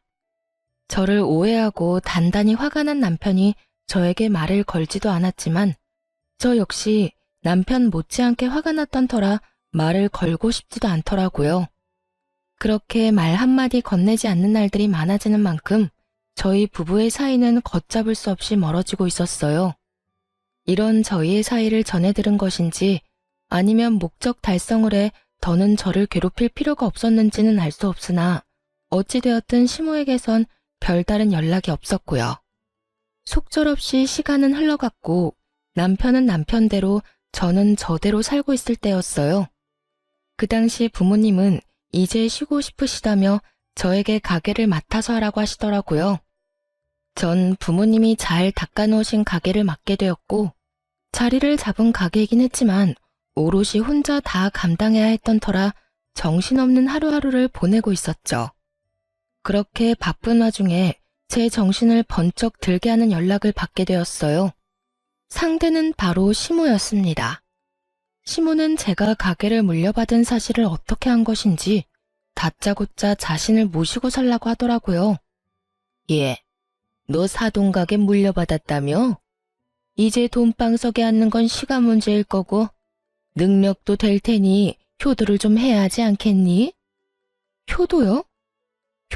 S1: 저를 오해하고 단단히 화가 난 남편이 저에게 말을 걸지도 않았지만 저 역시 남편 못지않게 화가 났던 터라 말을 걸고 싶지도 않더라고요. 그렇게 말 한마디 건네지 않는 날들이 많아지는 만큼 저희 부부의 사이는 걷잡을 수 없이 멀어지고 있었어요. 이런 저희의 사이를 전해 들은 것인지 아니면 목적 달성을 해 더는 저를 괴롭힐 필요가 없었는지는 알 수 없으나 어찌되었든 시모에게선 별다른 연락이 없었고요. 속절없이 시간은 흘러갔고 남편은 남편대로 저는 저대로 살고 있을 때였어요. 그 당시 부모님은 이제 쉬고 싶으시다며 저에게 가게를 맡아서 하라고 하시더라고요. 전 부모님이 잘 닦아놓으신 가게를 맡게 되었고 자리를 잡은 가게이긴 했지만 오롯이 혼자 다 감당해야 했던 터라 정신없는 하루하루를 보내고 있었죠. 그렇게 바쁜 와중에 제 정신을 번쩍 들게 하는 연락을 받게 되었어요. 상대는 바로 시모였습니다. 시모는 제가 가게를 물려받은 사실을 어떻게 한 것인지 다짜고짜 자신을 모시고 살라고 하더라고요. 예, 너 사돈가게 물려받았다며? 이제 돈방석에 앉는 건 시간 문제일 거고 능력도 될 테니 효도를 좀 해야 하지 않겠니? 효도요?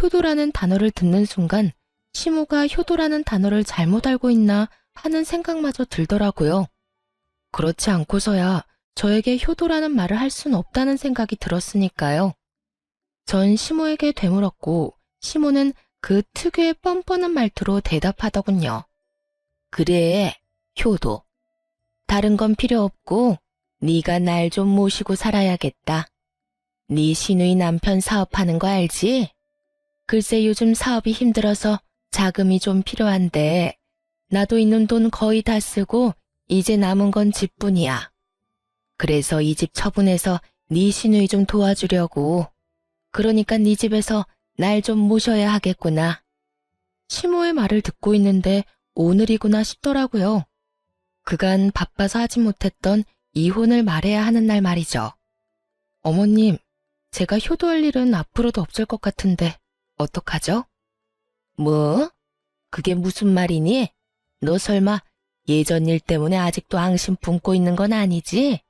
S1: 효도라는 단어를 듣는 순간 시모가 효도라는 단어를 잘못 알고 있나 하는 생각마저 들더라고요. 그렇지 않고서야 저에게 효도라는 말을 할 수는 없다는 생각이 들었으니까요. 전 시모에게 되물었고 시모는 그 특유의 뻔뻔한 말투로 대답하더군요. 그래, 효도. 다른 건 필요 없고 네가 날 좀 모시고 살아야겠다. 네 시누이 남편 사업하는 거 알지? 글쎄 요즘 사업이 힘들어서 자금이 좀 필요한데 나도 있는 돈 거의 다 쓰고 이제 남은 건 집뿐이야. 그래서 이 집 처분해서 네 시누이 좀 도와주려고. 그러니까 네 집에서 날 좀 모셔야 하겠구나. 시모의 말을 듣고 있는데 오늘이구나 싶더라고요. 그간 바빠서 하지 못했던 이혼을 말해야 하는 날 말이죠. 어머님, 제가 효도할 일은 앞으로도 없을 것 같은데 어떡하죠? 뭐? 그게 무슨 말이니? 너 설마 예전 일 때문에 아직도 앙심 품고 있는 건 아니지?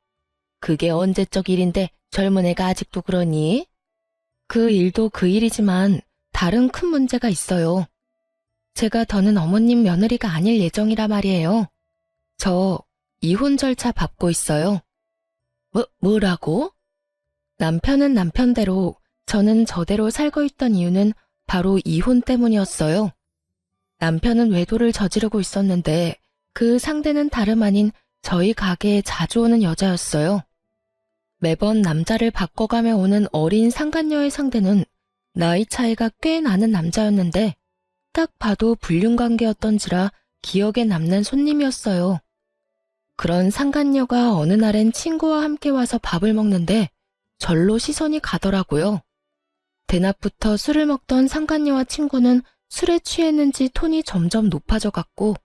S1: 그게 언제적 일인데 젊은 애가 아직도 그러니? 그 일도 그 일이지만 다른 큰 문제가 있어요. 제가 더는 어머님 며느리가 아닐 예정이라 말이에요. 저 이혼 절차 밟고 있어요. 뭐라고? 남편은 남편대로 저는 저대로 살고 있던 이유는 바로 이혼 때문이었어요. 남편은 외도를 저지르고 있었는데 그 상대는 다름 아닌 저희 가게에 자주 오는 여자였어요. 매번 남자를 바꿔가며 오는 어린 상간녀의 상대는 나이 차이가 꽤 나는 남자였는데 딱 봐도 불륜관계였던지라 기억에 남는 손님이었어요. 그런 상간녀가 어느 날엔 친구와 함께 와서 밥을 먹는데 절로 시선이 가더라고요. 대낮부터 술을 먹던 상간녀와 친구는 술에 취했는지 톤이 점점 높아져 갔고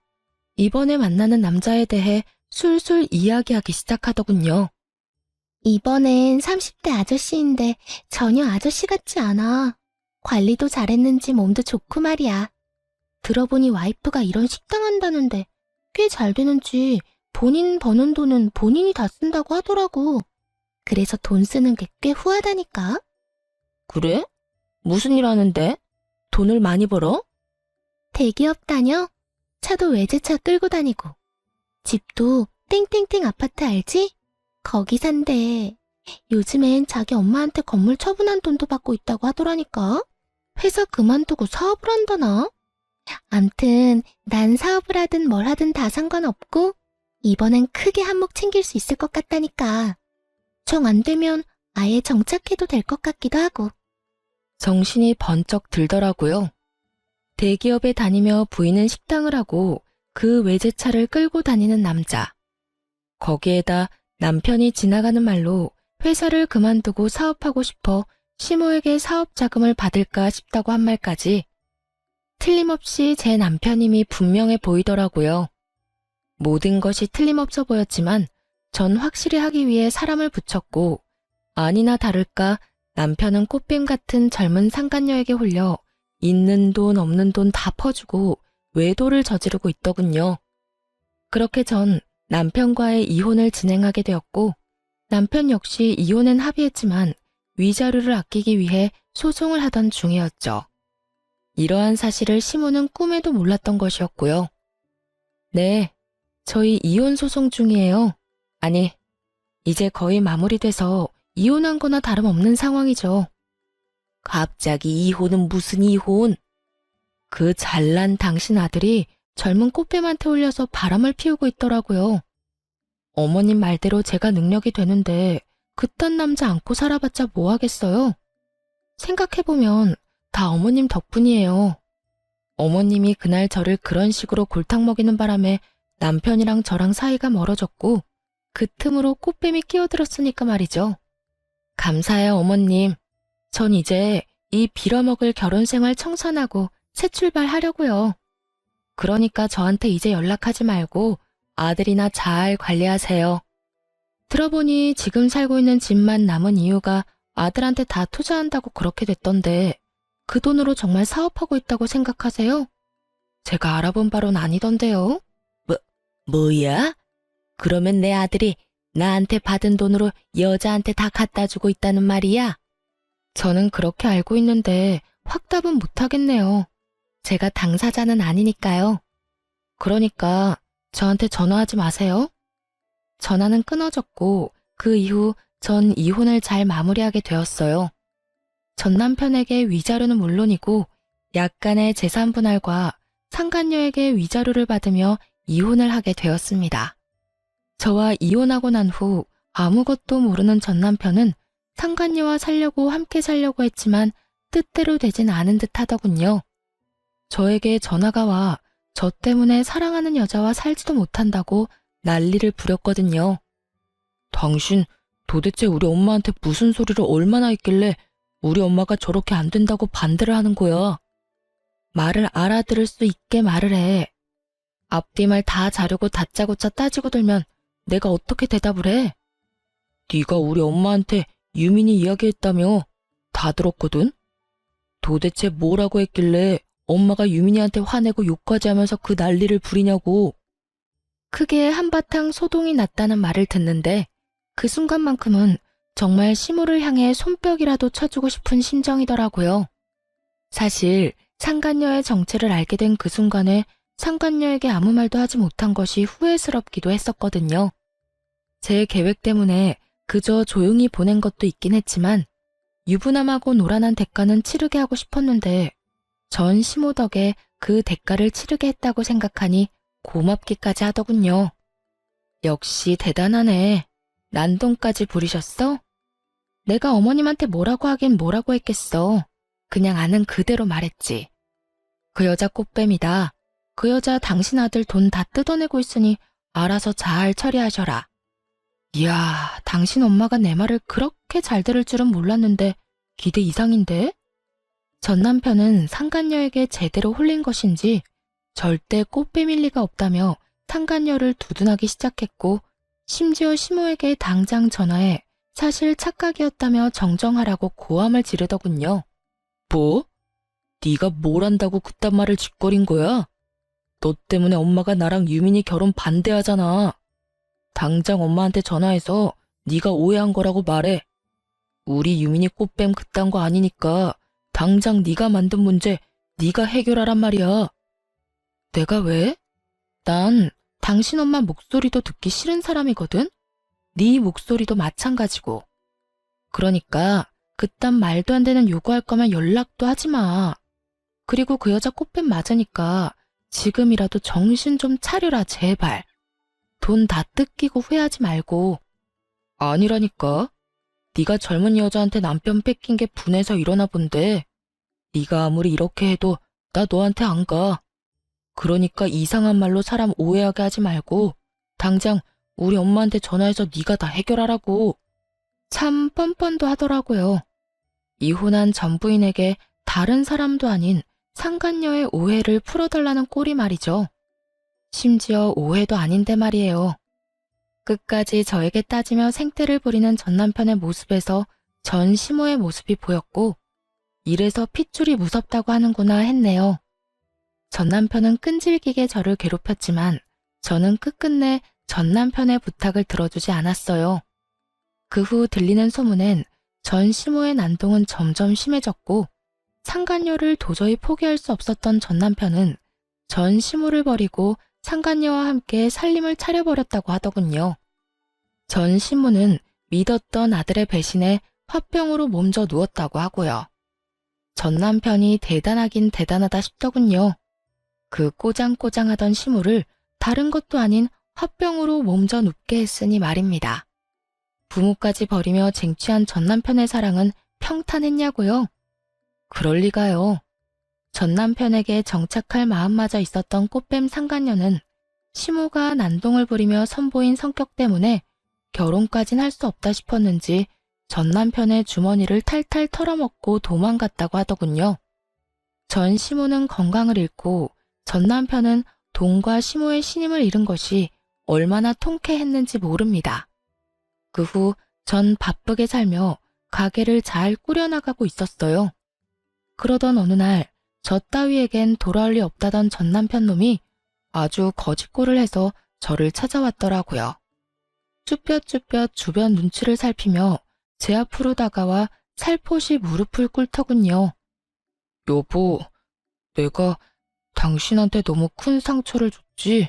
S1: 이번에 만나는 남자에 대해 술술 이야기하기 시작하더군요. 이번엔 30대 아저씨인데 전혀 아저씨 같지 않아. 관리도 잘했는지 몸도 좋고 말이야. 들어보니 와이프가 이런 식당 한다는데 꽤 잘 되는지 본인 버는 돈은 본인이 다 쓴다고 하더라고. 그래서 돈 쓰는 게 꽤 후하다니까. 그래? 무슨 일 하는데? 돈을 많이 벌어? 대기업 다녀. 차도 외제차 끌고 다니고. 집도 땡땡땡 아파트 알지? 거기 산대. 요즘엔 자기 엄마한테 건물 처분한 돈도 받고 있다고 하더라니까. 회사 그만두고 사업을 한다나? 암튼 난 사업을 하든 뭘 하든 다 상관없고 이번엔 크게 한몫 챙길 수 있을 것 같다니까. 정 안 되면 아예 정착해도 될 것 같기도 하고. 정신이 번쩍 들더라고요. 대기업에 다니며 부인은 식당을 하고 그 외제차를 끌고 다니는 남자. 거기에다 남편이 지나가는 말로 회사를 그만두고 사업하고 싶어 시모에게 사업 자금을 받을까 싶다고 한 말까지 틀림없이 제 남편임이 분명해 보이더라고요. 모든 것이 틀림없어 보였지만 전 확실히 하기 위해 사람을 붙였고 아니나 다를까 남편은 꽃뱀 같은 젊은 상간녀에게 홀려 있는 돈 없는 돈 다 퍼주고 외도를 저지르고 있더군요. 그렇게 전 남편과의 이혼을 진행하게 되었고 남편 역시 이혼엔 합의했지만 위자료를 아끼기 위해 소송을 하던 중이었죠. 이러한 사실을 시모는 꿈에도 몰랐던 것이었고요. 네, 저희 이혼 소송 중이에요. 아니, 이제 거의 마무리돼서 이혼한 거나 다름없는 상황이죠. 갑자기 이혼은 무슨 이혼? 그 잘난 당신 아들이 젊은 꽃뱀한테 홀려서 바람을 피우고 있더라고요. 어머님 말대로 제가 능력이 되는데 그딴 남자 안고 살아봤자 뭐 하겠어요? 생각해보면 다 어머님 덕분이에요. 어머님이 그날 저를 그런 식으로 골탕 먹이는 바람에 남편이랑 저랑 사이가 멀어졌고 그 틈으로 꽃뱀이 끼어들었으니까 말이죠. 감사해요, 어머님. 전 이제 이 빌어먹을 결혼 생활 청산하고 새 출발하려고요. 그러니까 저한테 이제 연락하지 말고 아들이나 잘 관리하세요. 들어보니 지금 살고 있는 집만 남은 이유가 아들한테 다 투자한다고 그렇게 됐던데 그 돈으로 정말 사업하고 있다고 생각하세요? 제가 알아본 바로는 아니던데요. 뭐야? 그러면 내 아들이 나한테 받은 돈으로 여자한테 다 갖다 주고 있다는 말이야? 저는 그렇게 알고 있는데 확답은 못하겠네요. 제가 당사자는 아니니까요. 그러니까 저한테 전화하지 마세요. 전화는 끊어졌고 그 이후 전 이혼을 잘 마무리하게 되었어요. 전 남편에게 위자료는 물론이고 약간의 재산 분할과 상간녀에게 위자료를 받으며 이혼을 하게 되었습니다. 저와 이혼하고 난 후 아무것도 모르는 전 남편은 상간녀와 살려고 함께 살려고 했지만 뜻대로 되진 않은 듯 하더군요. 저에게 전화가 와 저 때문에 사랑하는 여자와 살지도 못한다고 난리를 부렸거든요. 당신 도대체 우리 엄마한테 무슨 소리를 얼마나 했길래 우리 엄마가 저렇게 안 된다고 반대를 하는 거야. 말을 알아들을 수 있게 말을 해. 앞뒤말 다 자르고 다짜고짜 따지고 들면 내가 어떻게 대답을 해? 네가 우리 엄마한테 유민이 이야기했다며. 다 들었거든? 도대체 뭐라고 했길래 엄마가 유민이한테 화내고 욕까지 하면서 그 난리를 부리냐고. 크게 한바탕 소동이 났다는 말을 듣는데 그 순간만큼은 정말 시모를 향해 손뼉이라도 쳐주고 싶은 심정이더라고요. 사실 상간녀의 정체를 알게 된 그 순간에 상간녀에게 아무 말도 하지 못한 것이 후회스럽기도 했었거든요. 제 계획 때문에 그저 조용히 보낸 것도 있긴 했지만 유부남하고 노란한 대가는 치르게 하고 싶었는데 전 시모 덕에 그 대가를 치르게 했다고 생각하니 고맙기까지 하더군요. 역시 대단하네. 난동까지 부리셨어? 내가 어머님한테 뭐라고 하긴 뭐라고 했겠어. 그냥 아는 그대로 말했지. 그 여자 꽃뱀이다. 그 여자 당신 아들 돈 다 뜯어내고 있으니 알아서 잘 처리하셔라. 이야, 당신 엄마가 내 말을 그렇게 잘 들을 줄은 몰랐는데 기대 이상인데? 전 남편은 상간녀에게 제대로 홀린 것인지 절대 꽃뱀일 리가 없다며 상간녀를 두둔하기 시작했고 심지어 시모에게 당장 전화해 사실 착각이었다며 정정하라고 고함을 지르더군요. 뭐? 네가 뭘 안다고 그딴 말을 짓거린 거야? 너 때문에 엄마가 나랑 유민이 결혼 반대하잖아. 당장 엄마한테 전화해서 네가 오해한 거라고 말해. 우리 유민이 꽃뱀 그딴 거 아니니까 당장 네가 만든 문제 네가 해결하란 말이야. 내가 왜? 난 당신 엄마 목소리도 듣기 싫은 사람이거든? 네 목소리도 마찬가지고. 그러니까 그딴 말도 안 되는 요구할 거면 연락도 하지 마. 그리고 그 여자 꽃뱀 맞으니까 지금이라도 정신 좀 차려라, 제발. 돈 다 뜯기고 후회하지 말고. 아니라니까. 네가 젊은 여자한테 남편 뺏긴 게 분해서 이러나 본데 네가 아무리 이렇게 해도 나 너한테 안 가. 그러니까 이상한 말로 사람 오해하게 하지 말고 당장 우리 엄마한테 전화해서 네가 다 해결하라고. 참 뻔뻔도 하더라고요. 이혼한 전 부인에게 다른 사람도 아닌 상간녀의 오해를 풀어달라는 꼴이 말이죠. 심지어 오해도 아닌데 말이에요. 끝까지 저에게 따지며 생떼를 부리는 전 남편의 모습에서 전 시모의 모습이 보였고 이래서 핏줄이 무섭다고 하는구나 했네요. 전 남편은 끈질기게 저를 괴롭혔지만 저는 끝끝내 전 남편의 부탁을 들어주지 않았어요. 그 후 들리는 소문엔 전 시모의 난동은 점점 심해졌고 상간녀를 도저히 포기할 수 없었던 전 남편은 전 시모를 버리고 상간녀와 함께 살림을 차려버렸다고 하더군요. 전 시모는 믿었던 아들의 배신에 화병으로 몸져 누웠다고 하고요. 전 남편이 대단하긴 대단하다 싶더군요. 그 꼬장꼬장하던 시모를 다른 것도 아닌 화병으로 몸져 눕게 했으니 말입니다. 부모까지 버리며 쟁취한 전 남편의 사랑은 평탄했냐고요? 그럴 리가요. 전 남편에게 정착할 마음마저 있었던 꽃뱀 상간녀는 시모가 난동을 부리며 선보인 성격 때문에 결혼까진 할 수 없다 싶었는지 전 남편의 주머니를 탈탈 털어먹고 도망갔다고 하더군요. 전 시모는 건강을 잃고 전 남편은 돈과 시모의 신임을 잃은 것이 얼마나 통쾌했는지 모릅니다. 그 후 전 바쁘게 살며 가게를 잘 꾸려나가고 있었어요. 그러던 어느 날 저 따위에겐 돌아올 리 없다던 전 남편 놈이 아주 거짓골을 해서 저를 찾아왔더라고요. 쭈뼛쭈뼛 주변 눈치를 살피며 제 앞으로 다가와 살포시 무릎을 꿇더군요. 여보, 내가 당신한테 너무 큰 상처를 줬지?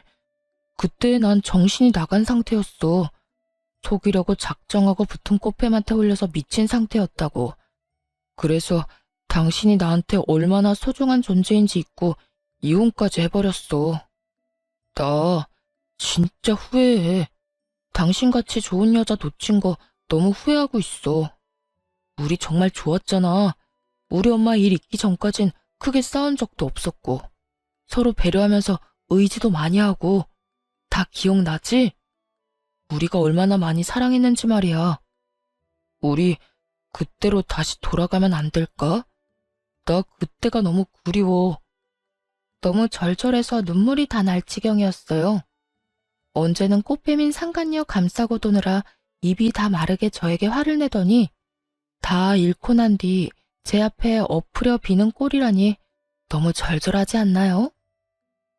S1: 그때 난 정신이 나간 상태였어. 속이려고 작정하고 붙은 꽃뱀한테 홀려서 미친 상태였다고. 그래서 당신이 나한테 얼마나 소중한 존재인지 잊고 이혼까지 해버렸어. 나 진짜 후회해. 당신같이 좋은 여자 놓친 거 너무 후회하고 있어. 우리 정말 좋았잖아. 우리 엄마 일 있기 전까진 크게 싸운 적도 없었고 서로 배려하면서 의지도 많이 하고. 다 기억나지? 우리가 얼마나 많이 사랑했는지 말이야. 우리 그때로 다시 돌아가면 안 될까? 나 그때가 너무 그리워. 너무 절절해서 눈물이 다 날 지경이었어요. 언제는 꽃뱀인 상간녀 감싸고 도느라 입이 다 마르게 저에게 화를 내더니 다 잃고 난 뒤 제 앞에 엎으려 비는 꼴이라니 너무 절절하지 않나요?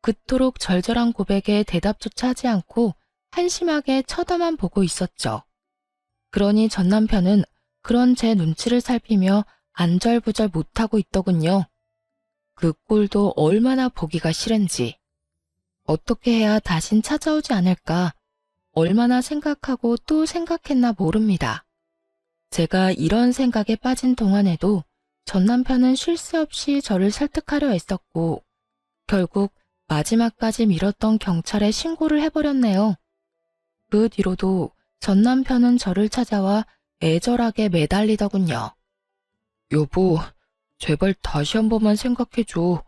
S1: 그토록 절절한 고백에 대답조차 하지 않고 한심하게 쳐다만 보고 있었죠. 그러니 전 남편은 그런 제 눈치를 살피며 안절부절 못하고 있더군요. 그 꼴도 얼마나 보기가 싫은지. 어떻게 해야 다신 찾아오지 않을까 얼마나 생각하고 또 생각했나 모릅니다. 제가 이런 생각에 빠진 동안에도 전 남편은 쉴 새 없이 저를 설득하려 애썼고 결국 마지막까지 미뤘던 경찰에 신고를 해버렸네요. 그 뒤로도 전 남편은 저를 찾아와 애절하게 매달리더군요. 여보, 제발 다시 한 번만 생각해줘.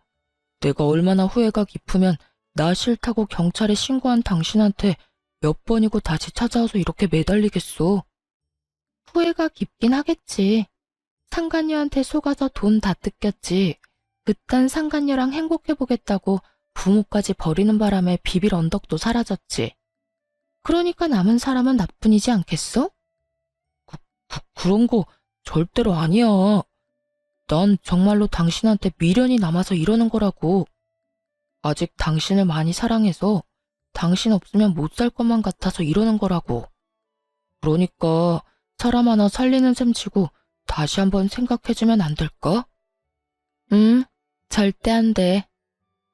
S1: 내가 얼마나 후회가 깊으면 나 싫다고 경찰에 신고한 당신한테 몇 번이고 다시 찾아와서 이렇게 매달리겠어. 후회가 깊긴 하겠지. 상간녀한테 속아서 돈 다 뜯겼지. 그딴 상간녀랑 행복해보겠다고 부모까지 버리는 바람에 비빌 언덕도 사라졌지. 그러니까 남은 사람은 나뿐이지 않겠어? 그런 거 절대로 아니야. 난 정말로 당신한테 미련이 남아서 이러는 거라고. 아직 당신을 많이 사랑해서 당신 없으면 못 살 것만 같아서 이러는 거라고. 그러니까 사람 하나 살리는 셈 치고 다시 한번 생각해주면 안 될까? 절대 안 돼.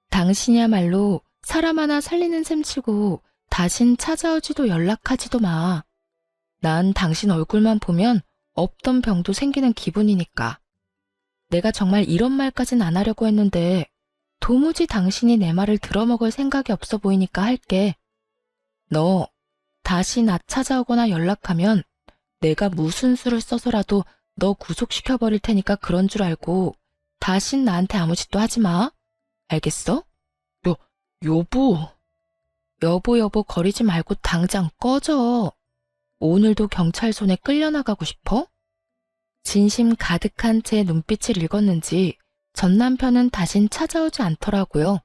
S1: 당신이야말로 사람 하나 살리는 셈 치고 다신 찾아오지도 연락하지도 마. 난 당신 얼굴만 보면 없던 병도 생기는 기분이니까. 내가 정말 이런 말까진 안 하려고 했는데 도무지 당신이 내 말을 들어먹을 생각이 없어 보이니까 할게. 너 다시 나 찾아오거나 연락하면 내가 무슨 수를 써서라도 너 구속시켜버릴 테니까 그런 줄 알고 다신 나한테 아무 짓도 하지 마. 알겠어? 여보. 여보 거리지 말고 당장 꺼져. 오늘도 경찰 손에 끌려나가고 싶어? 진심 가득한 제 눈빛을 읽었는지 전 남편은 다신 찾아오지 않더라고요.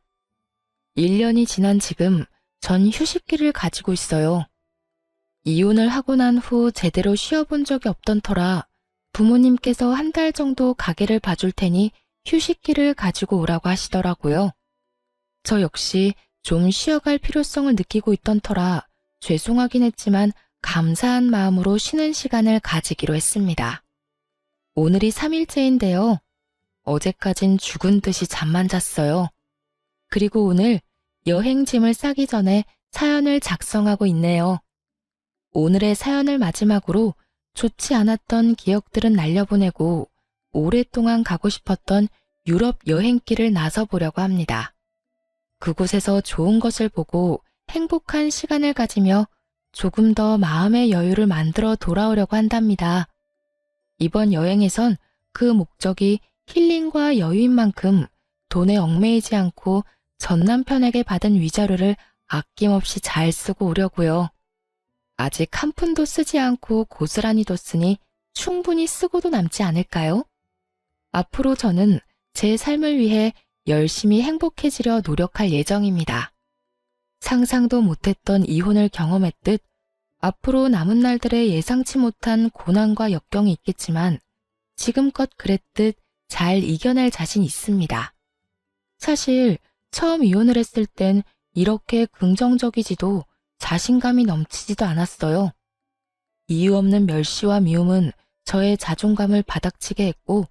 S1: 1년이 지난 지금 전 휴식기를 가지고 있어요. 이혼을 하고 난 후 제대로 쉬어본 적이 없던 터라 부모님께서 한 달 정도 가게를 봐줄 테니 휴식기를 가지고 오라고 하시더라고요. 저 역시 좀 쉬어갈 필요성을 느끼고 있던 터라 죄송하긴 했지만 감사한 마음으로 쉬는 시간을 가지기로 했습니다. 오늘이 3일째인데요. 어제까진 죽은 듯이 잠만 잤어요. 그리고 오늘 여행짐을 싸기 전에 사연을 작성하고 있네요. 오늘의 사연을 마지막으로 좋지 않았던 기억들은 날려보내고 오랫동안 가고 싶었던 유럽 여행길을 나서보려고 합니다. 그곳에서 좋은 것을 보고 행복한 시간을 가지며 조금 더 마음의 여유를 만들어 돌아오려고 한답니다. 이번 여행에선 그 목적이 힐링과 여유인 만큼 돈에 얽매이지 않고 전 남편에게 받은 위자료를 아낌없이 잘 쓰고 오려고요. 아직 한 푼도 쓰지 않고 고스란히 뒀으니 충분히 쓰고도 남지 않을까요? 앞으로 저는 제 삶을 위해 열심히 행복해지려 노력할 예정입니다. 상상도 못했던 이혼을 경험했듯 앞으로 남은 날들의 예상치 못한 고난과 역경이 있겠지만 지금껏 그랬듯 잘 이겨낼 자신 있습니다. 사실 처음 이혼을 했을 땐 이렇게 긍정적이지도 자신감이 넘치지도 않았어요. 이유 없는 멸시와 미움은 저의 자존감을 바닥치게 했고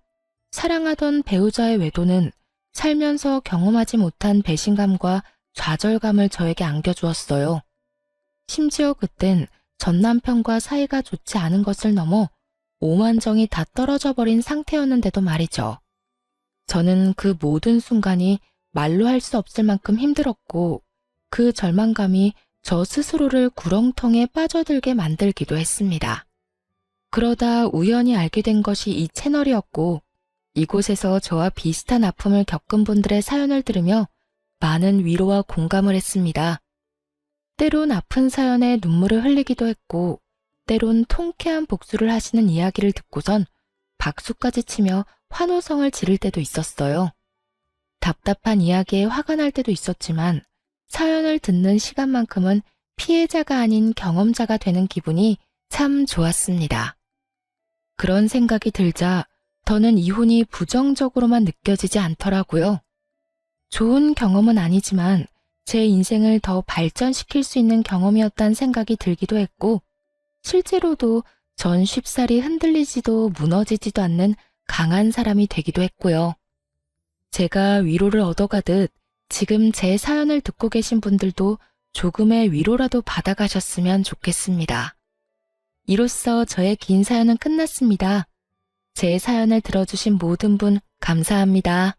S1: 사랑하던 배우자의 외도는 살면서 경험하지 못한 배신감과 좌절감을 저에게 안겨주었어요. 심지어 그땐 전 남편과 사이가 좋지 않은 것을 넘어 오만정이 다 떨어져 버린 상태였는데도 말이죠. 저는 그 모든 순간이 말로 할 수 없을 만큼 힘들었고 그 절망감이 저 스스로를 구렁텅이에 빠져들게 만들기도 했습니다. 그러다 우연히 알게 된 것이 이 채널이었고 이곳에서 저와 비슷한 아픔을 겪은 분들의 사연을 들으며 많은 위로와 공감을 했습니다. 때론 아픈 사연에 눈물을 흘리기도 했고 때론 통쾌한 복수를 하시는 이야기를 듣고선 박수까지 치며 환호성을 지를 때도 있었어요. 답답한 이야기에 화가 날 때도 있었지만 사연을 듣는 시간만큼은 피해자가 아닌 경험자가 되는 기분이 참 좋았습니다. 그런 생각이 들자 더는 이혼이 부정적으로만 느껴지지 않더라고요. 좋은 경험은 아니지만 제 인생을 더 발전시킬 수 있는 경험이었다는 생각이 들기도 했고 실제로도 전 쉽사리 흔들리지도 무너지지도 않는 강한 사람이 되기도 했고요. 제가 위로를 얻어가듯 지금 제 사연을 듣고 계신 분들도 조금의 위로라도 받아가셨으면 좋겠습니다. 이로써 저의 긴 사연은 끝났습니다. 제 사연을 들어주신 모든 분 감사합니다.